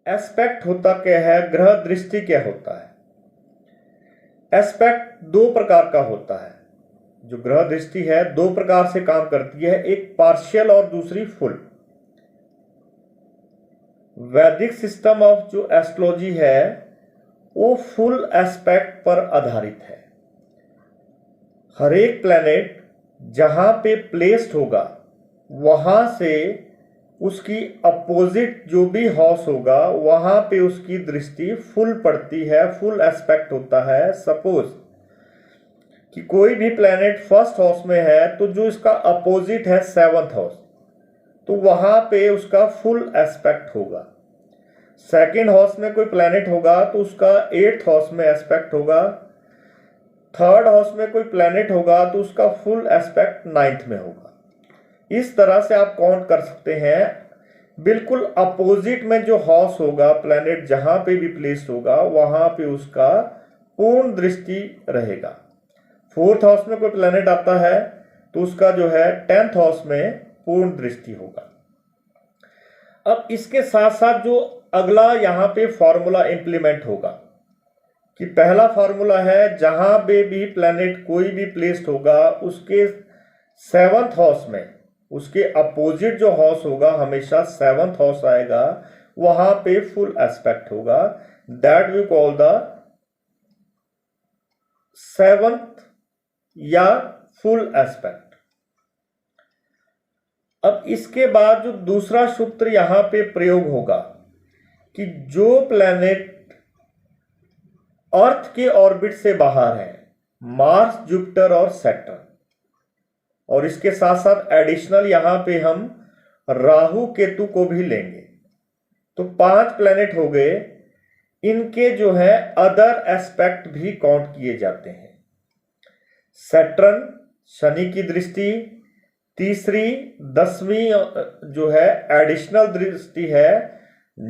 Aspect होता क्या है, ग्रह दृष्टि क्या होता है। एस्पेक्ट दो प्रकार का होता है। जो ग्रह दृष्टि है दो प्रकार से काम करती है, एक पार्शियल और दूसरी फुल। वैदिक सिस्टम ऑफ जो एस्ट्रोलॉजी है वो फुल एस्पेक्ट पर आधारित है। हर एक प्लैनेट जहां पे प्लेस्ड होगा वहां से उसकी अपोजिट जो भी हाउस होगा वहां पे उसकी दृष्टि फुल पड़ती है, फुल एस्पेक्ट होता है। सपोज कि कोई भी प्लैनेट फर्स्ट हाउस में है तो जो इसका अपोजिट है सेवंथ हाउस, तो वहां पे उसका फुल एस्पेक्ट होगा। सेकेंड हाउस में कोई प्लैनेट होगा तो उसका एट्थ हाउस में एस्पेक्ट होगा। थर्ड हाउस में कोई प्लैनेट होगा तो उसका फुल एस्पेक्ट नाइन्थ में होगा। इस तरह से आप काउंट कर सकते हैं। बिल्कुल अपोजिट में जो हाउस होगा, प्लैनेट जहां पे भी प्लेस्ड होगा वहां पे उसका पूर्ण दृष्टि रहेगा। फोर्थ हाउस में कोई प्लैनेट आता है तो उसका जो है टेंथ हाउस में पूर्ण दृष्टि होगा। अब इसके साथ साथ जो अगला यहां पे फॉर्मूला इंप्लीमेंट होगा कि पहला फॉर्मूला है जहां पे भी प्लैनेट कोई भी प्लेस्ड होगा उसके सेवंथ हाउस में उसके अपोजिट जो हाउस होगा हमेशा सेवंथ हाउस आएगा, वहां पे फुल एस्पेक्ट होगा। That we call the seventh या फुल एस्पेक्ट। अब इसके बाद जो दूसरा सूत्र यहां पे प्रयोग होगा कि जो प्लैनेट अर्थ के ऑर्बिट से बाहर है, मार्स, जुपिटर और सैटर्न, और इसके साथ साथ एडिशनल यहां पे हम राहु केतु को भी लेंगे, तो 5 प्लैनेट हो गए। इनके जो है अदर एस्पेक्ट भी काउंट किए जाते हैं। सैटर्न शनि की दृष्टि, तीसरी 10वीं जो है एडिशनल दृष्टि है।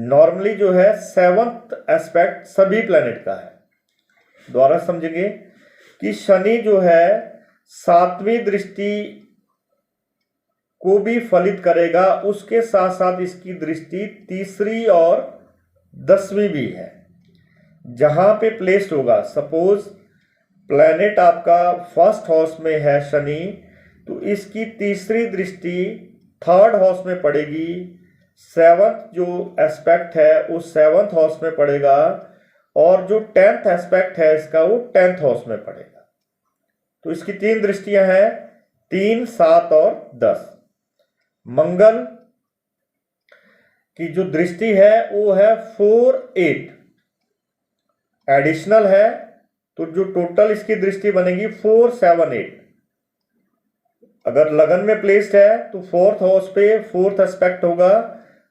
नॉर्मली जो है सेवंथ एस्पेक्ट सभी प्लैनेट का है। द्वारा समझेंगे कि शनि जो है 7वीं दृष्टि को भी फलित करेगा, उसके साथ साथ इसकी दृष्टि तीसरी और 10वीं भी है। जहां पे प्लेस्ड होगा, सपोज प्लैनेट आपका फर्स्ट हाउस में है शनि, तो इसकी तीसरी दृष्टि थर्ड हाउस में पड़ेगी। सेवंथ जो एस्पेक्ट है वो सेवंथ हाउस में पड़ेगा, और जो 10th एस्पेक्ट है इसका वो 10th हाउस में पड़ेगा। तो इसकी 3 दृष्टियां हैं, 3, 7 और 10। मंगल की जो दृष्टि है वो है 4, 8 एडिशनल है, तो जो टोटल इसकी दृष्टि बनेगी 4, 7, 8। अगर लगन में प्लेस्ड है तो फोर्थ हाउस पे फोर्थ एस्पेक्ट होगा,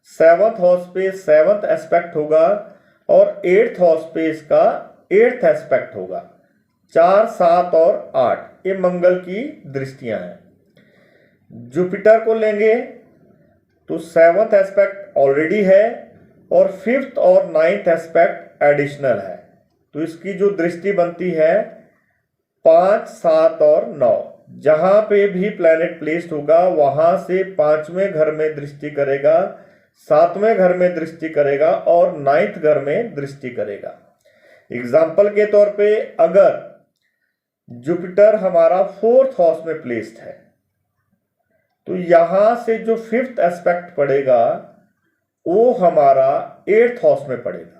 सेवंथ हाउस पे सेवंथ एस्पेक्ट होगा, और एट्थ हाउस पे इसका एट्थ एस्पेक्ट होगा। 4, 7 और 8 ये मंगल की दृष्टियां हैं। जुपिटर को लेंगे तो सेवंथ एस्पेक्ट ऑलरेडी है, और फिफ्थ और 9th एस्पेक्ट एडिशनल है, तो इसकी जो दृष्टि बनती है 5, 7 और 9। जहां पे भी प्लैनेट प्लेस्ड होगा वहां से 5वें घर में दृष्टि करेगा, 7वें घर में दृष्टि करेगा और 9th घर में दृष्टि करेगा। एग्जाम्पल के तौर पे अगर जुपिटर हमारा 4th हाउस में प्लेस्ड है तो यहां से जो 5th एस्पेक्ट पड़ेगा वो हमारा 8th हाउस में पड़ेगा।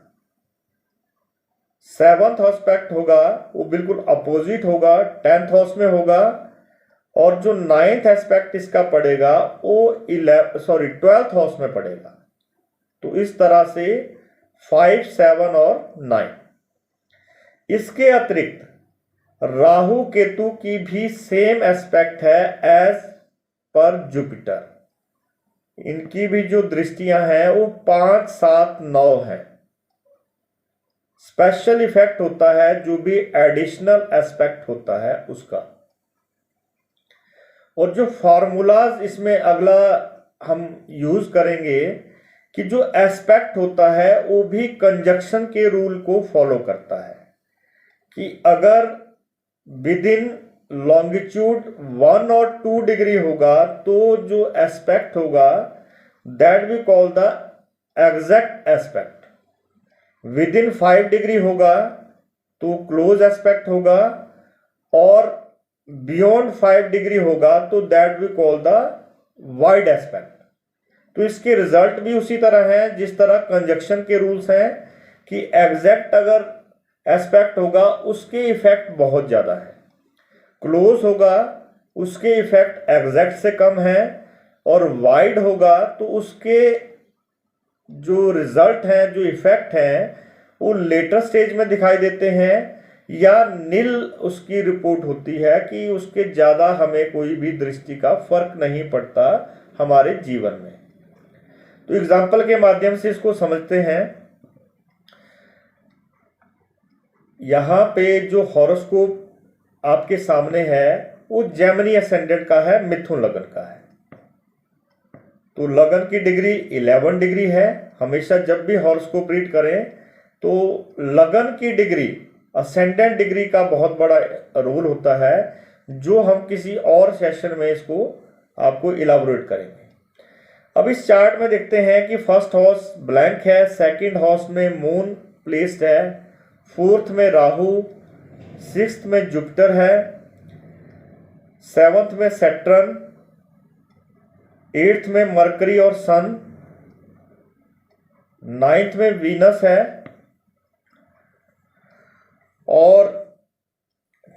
7th एस्पेक्ट होगा वो बिल्कुल अपोजिट होगा, 10th हाउस में होगा, और जो 9th एस्पेक्ट इसका पड़ेगा वो 12th हाउस में पड़ेगा। तो इस तरह से 5, 7 और 9। इसके अतिरिक्त राहु केतु की भी सेम एस्पेक्ट है एज पर जुपिटर। इनकी भी जो दृष्टियां हैं वो 5, 7, 9 है। स्पेशल इफेक्ट होता है जो भी एडिशनल एस्पेक्ट होता है उसका। और जो फॉर्मूलाज इसमें अगला हम यूज करेंगे कि जो एस्पेक्ट होता है वो भी कंजक्शन के रूल को फॉलो करता है कि अगर विद इन लॉन्गिट्यूड 1 और 2 डिग्री होगा तो जो एस्पेक्ट होगा that we call the exact aspect. With in 5 degree होगा तो क्लोज एस्पेक्ट होगा, और बियॉन्ड 5 डिग्री होगा तो that we call the wide aspect. तो इसके रिजल्ट भी उसी तरह हैं जिस तरह कंजक्शन के रूल्स हैं कि एग्जैक्ट अगर एस्पेक्ट होगा उसके इफेक्ट बहुत ज़्यादा है, क्लोज होगा उसके इफेक्ट एग्जैक्ट से कम है, और वाइड होगा तो उसके जो रिजल्ट हैं, जो इफेक्ट हैं, वो लेटर स्टेज में दिखाई देते हैं या नील उसकी रिपोर्ट होती है कि उसके ज़्यादा हमें कोई भी दृष्टि का फर्क नहीं पड़ता हमारे जीवन में। तो एग्जाम्पल के माध्यम से इसको समझते हैं। यहाँ पे जो हॉरोस्कोप आपके सामने है वो जेमिनी असेंडेंट का है, मिथुन लगन का है। तो लगन की डिग्री 11 डिग्री है। हमेशा जब भी हॉरोस्कोप रीड करें तो लगन की डिग्री असेंडेंट डिग्री का बहुत बड़ा रोल होता है, जो हम किसी और सेशन में इसको आपको इलाबोरेट करेंगे। अब इस चार्ट में देखते हैं कि फर्स्ट हाउस ब्लैंक है, सेकंड हाउस में मून प्लेस्ड है, फोर्थ में राहु, सिक्स्थ में जुपिटर है, सेवंथ में सैटर्न, एट्थ में मरकरी और सन, नाइन्थ में वीनस है, और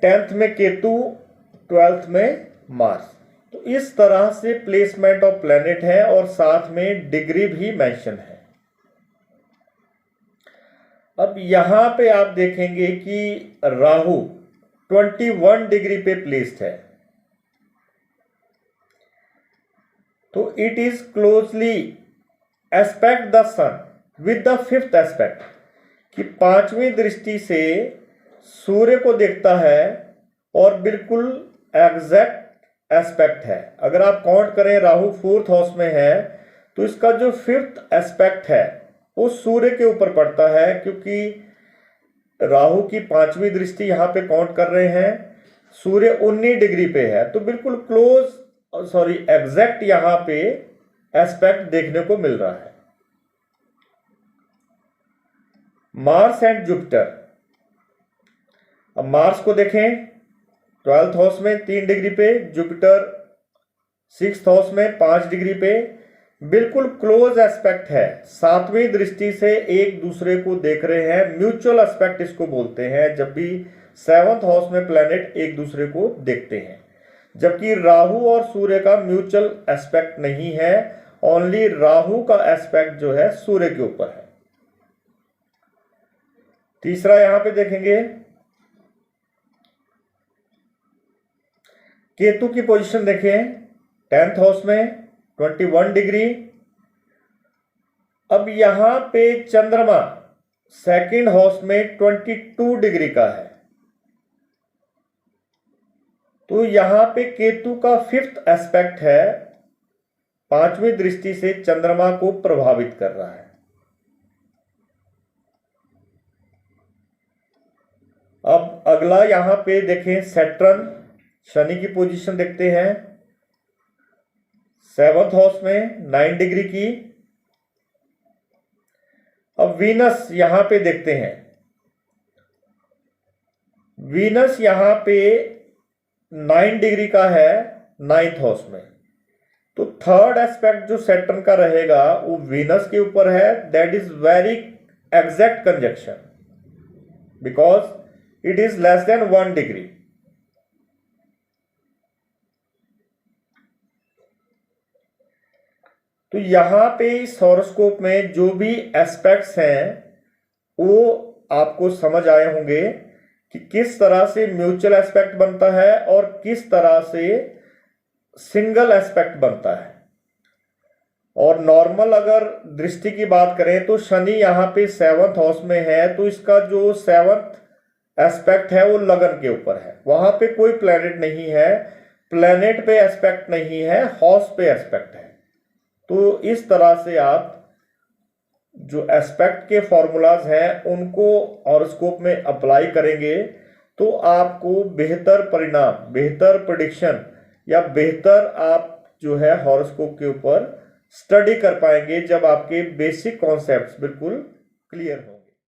10th में केतु, 12th में मार्स। तो इस तरह से प्लेसमेंट ऑफ प्लैनेट है और साथ में डिग्री भी मेंशन है। अब यहां पे आप देखेंगे कि राहु 21 डिग्री पे प्लेस्ड है, तो it is closely aspect the sun with the 5th aspect, कि 5वीं दृष्टि से सूर्य को देखता है और बिल्कुल एग्जैक्ट एस्पेक्ट है। अगर आप काउंट करें राहु 4th हाउस में है तो इसका जो 5th एस्पेक्ट है वो सूर्य के ऊपर पड़ता है, क्योंकि राहु की 5वीं दृष्टि यहाँ पे काउंट कर रहे हैं, सूर्य 19 डिग्री पे है, तो बिल्कुल एग्जैक्ट यहाँ पे एस्पेक्ट देखने को मिल रहा है। मार्स एंड जुपिटर, अब मार्स को देखें 12th हाउस में 3 डिग्री पे, जुपिटर 6th हाउस में 5 डिग्री पे, बिल्कुल क्लोज एस्पेक्ट है, 7वीं दृष्टि से एक दूसरे को देख रहे हैं, म्यूचुअल एस्पेक्ट इसको बोलते हैं, जब भी 7th हाउस में प्लैनेट एक दूसरे को देखते हैं। जबकि राहु और सूर्य का म्यूचुअल एस्पेक्ट नहीं है, ओनली राहु का एस्पेक्ट जो है सूर्य के ऊपर है। तीसरा यहां पे देखेंगे केतु की पोजीशन, देखें 10th हाउस में 21 डिग्री। अब यहां पे चंद्रमा 2nd हाउस में 22 डिग्री का है, तो यहां पे केतु का 5th एस्पेक्ट है, 5वीं दृष्टि से चंद्रमा को प्रभावित कर रहा है। अब अगला यहां पे देखें सैटर्न, शनि की पोजीशन देखते हैं 7th हाउस में 9 डिग्री की। अब वीनस यहां पे देखते हैं, वीनस यहां पे 9 डिग्री का है 9th हाउस में, तो 3rd एस्पेक्ट जो सैटर्न का रहेगा वो वीनस के ऊपर है, that is very exact conjunction because it is less than 1 degree. तो यहां पे इस हॉरोस्कोप में जो भी एस्पेक्ट्स हैं वो आपको समझ आए होंगे कि किस तरह से म्यूचुअल एस्पेक्ट बनता है और किस तरह से सिंगल एस्पेक्ट बनता है। और नॉर्मल अगर दृष्टि की बात करें तो शनि यहाँ पे 7th हाउस में है, तो इसका जो 7th एस्पेक्ट है वो लगन के ऊपर है, वहां पे कोई प्लैनेट नहीं है, प्लैनेट पे एस्पेक्ट नहीं है, हाउस पे एस्पेक्ट है। तो इस तरह से आप जो एस्पेक्ट के फॉर्मूलाज हैं उनको हॉरोस्कोप में अप्लाई करेंगे तो आपको बेहतर परिणाम, बेहतर प्रेडिक्शन या बेहतर आप जो है हॉरोस्कोप के ऊपर स्टडी कर पाएंगे जब आपके बेसिक कॉन्सेप्ट्स बिल्कुल क्लियर हों।